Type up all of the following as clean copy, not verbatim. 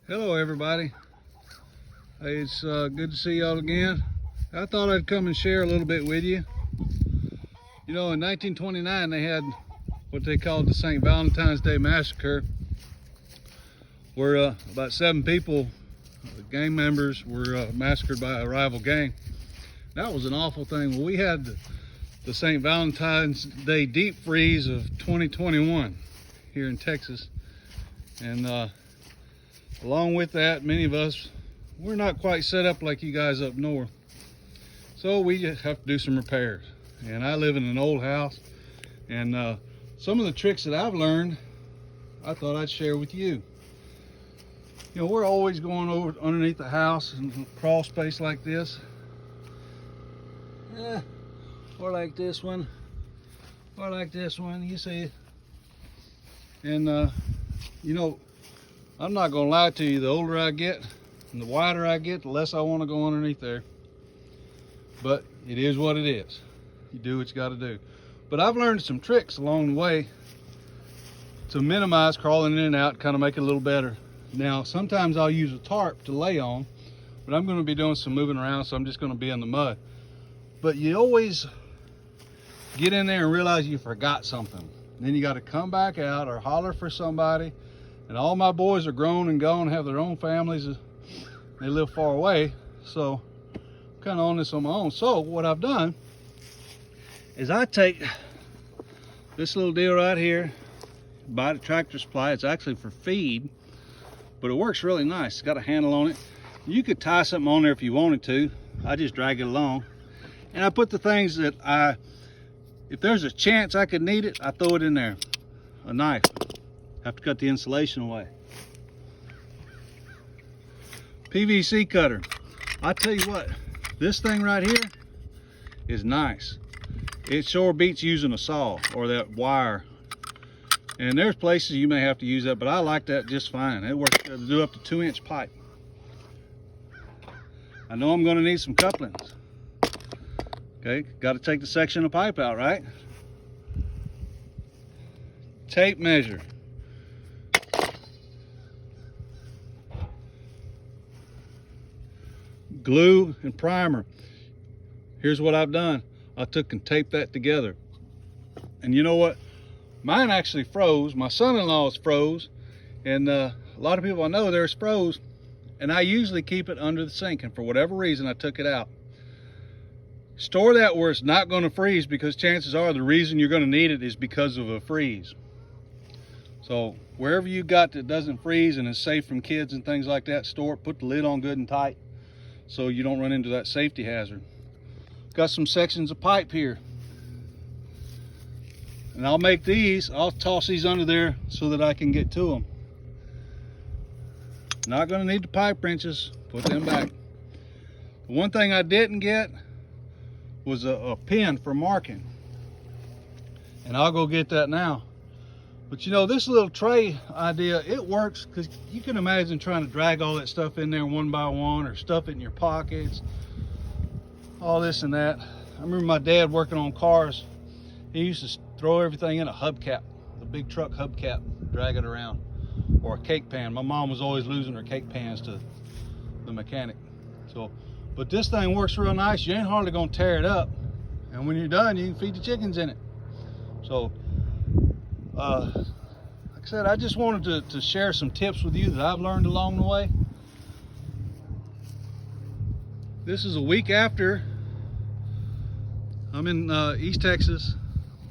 Hello everybody. Hey, it's good to see y'all again. I thought I'd come and share a little bit with you. You know, in 1929 they had what they called the St. Valentine's Day Massacre, where about 7 people, gang members, were massacred by a rival gang. That was an awful thing. Well, we had the St. Valentine's Day deep freeze of 2021 here in Texas, and along with that, many of us, we're not quite set up like you guys up north. So we just have to do some repairs. And I live in an old house, and some of the tricks that I've learned, I thought I'd share with you. You know, we're always going over underneath the house in a crawl space like this. Or like this one, or like this one, you see it. And you know, I'm not gonna lie to you, the older I get and the wider I get, the less I want to go underneath there. But it is what it is. You do what you got to do. But I've learned some tricks along the way to minimize crawling in and out, kind of make it a little better. Now, sometimes I'll use a tarp to lay on, but I'm going to be doing some moving around, so I'm just going to be in the mud. But you always get in there and realize you forgot something. Then you got to come back out or holler for somebody. And all my boys are grown and gone, have their own families. They live far away, so I'm kind of on this on my own. So what I've done is I take this little deal right here, buy it at Tractor Supply. It's actually for feed, but it works really nice. It's got a handle on it. You could tie something on there if you wanted to. I just drag it along. And I put the things that if there's a chance I could need it, I throw it in there. A knife. Have to cut the insulation away. PVC cutter. I tell you what, this thing right here is nice. It sure beats using a saw or that wire. And there's places you may have to use that, but I like that just fine. It works to do up to 2-inch pipe. I know I'm going to need some couplings. Okay, got to take the section of pipe out, right? Tape measure. Glue and primer. Here's what I've done. I took and taped that together. And you know what? Mine actually froze. My son-in-law's froze. And a lot of people I know, theirs froze. And I usually keep it under the sink. And for whatever reason, I took it out. Store that where it's not going to freeze, because chances are the reason you're going to need it is because of a freeze. So wherever you got that doesn't freeze and is safe from kids and things like that, store it, put the lid on good and tight so you don't run into that safety hazard. Got some sections of pipe here. And I'll make these, I'll toss these under there so that I can get to them. Not going to need the pipe wrenches, put them back. The one thing I didn't get was a pin for marking. And I'll go get that now. But you know, this little tray idea, it works, because you can imagine trying to drag all that stuff in there one by one, or stuff it in your pockets, all this and that. I remember my dad working on cars. He used to throw everything in a hubcap, the big truck hubcap, drag it around, or a cake pan. My mom was always losing her cake pans to the mechanic. So, but this thing works real nice. You ain't hardly gonna tear it up. And when you're done, you can feed the chickens in it. So, like I said, I just wanted to share some tips with you that I've learned along the way. This is a week after. I'm in East Texas.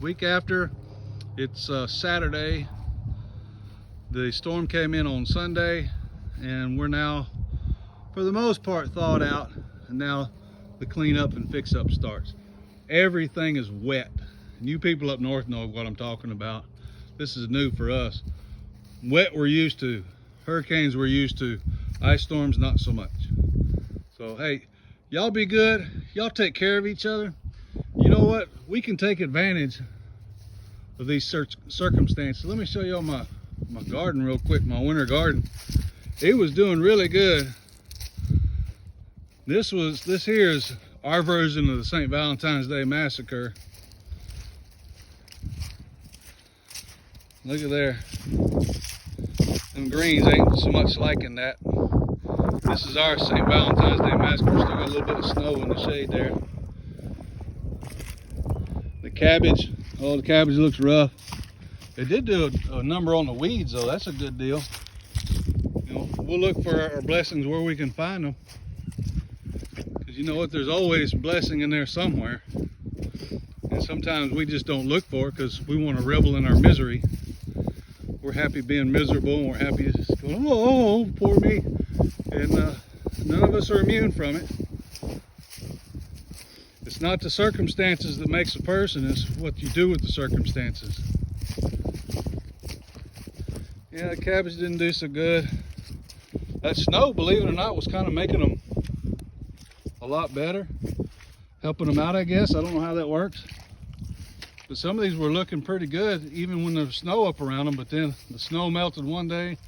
Week after, it's Saturday. The storm came in on Sunday, and we're now, for the most part, thawed out. And now the cleanup and fix up starts. Everything is wet. And you people up north know what I'm talking about. This is new for us. Wet we're used to. Hurricanes we're used to. Ice storms not so much. So hey, y'all be good. Y'all take care of each other. You know what? We can take advantage of these circumstances. Let me show y'all my garden real quick, my winter garden. It was doing really good. This here is our version of the St. Valentine's Day Massacre. Look at there. Them greens ain't so much liking that. This is our St. Valentine's Day massacre. Still got a little bit of snow in the shade there. The cabbage, oh, the cabbage looks rough. They did do a number on the weeds though. That's a good deal. You know, we'll look for our blessings where we can find them. Because you know what, there's always a blessing in there somewhere. And sometimes we just don't look for it because we want to revel in our misery. We're happy being miserable, and we're happy just going, oh, poor me. And none of us are immune from it. It's not the circumstances that makes a person, it's what you do with the circumstances. Yeah, the cabbage didn't do so good. That snow, believe it or not, was kind of making them a lot better. Helping them out, I guess. I don't know how that works. But some of these were looking pretty good, even when there was snow up around them. But then the snow melted one day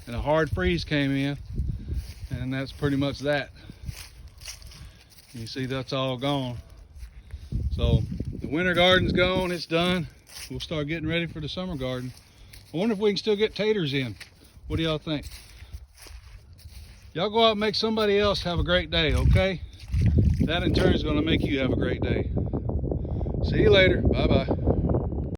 and a hard freeze came in. And that's pretty much that. You see, that's all gone. So the winter garden's gone, it's done. We'll start getting ready for the summer garden. I wonder if we can still get taters in. What do y'all think? Y'all go out and make somebody else have a great day, okay? That in turn is going to make you have a great day. See you later. Bye-bye.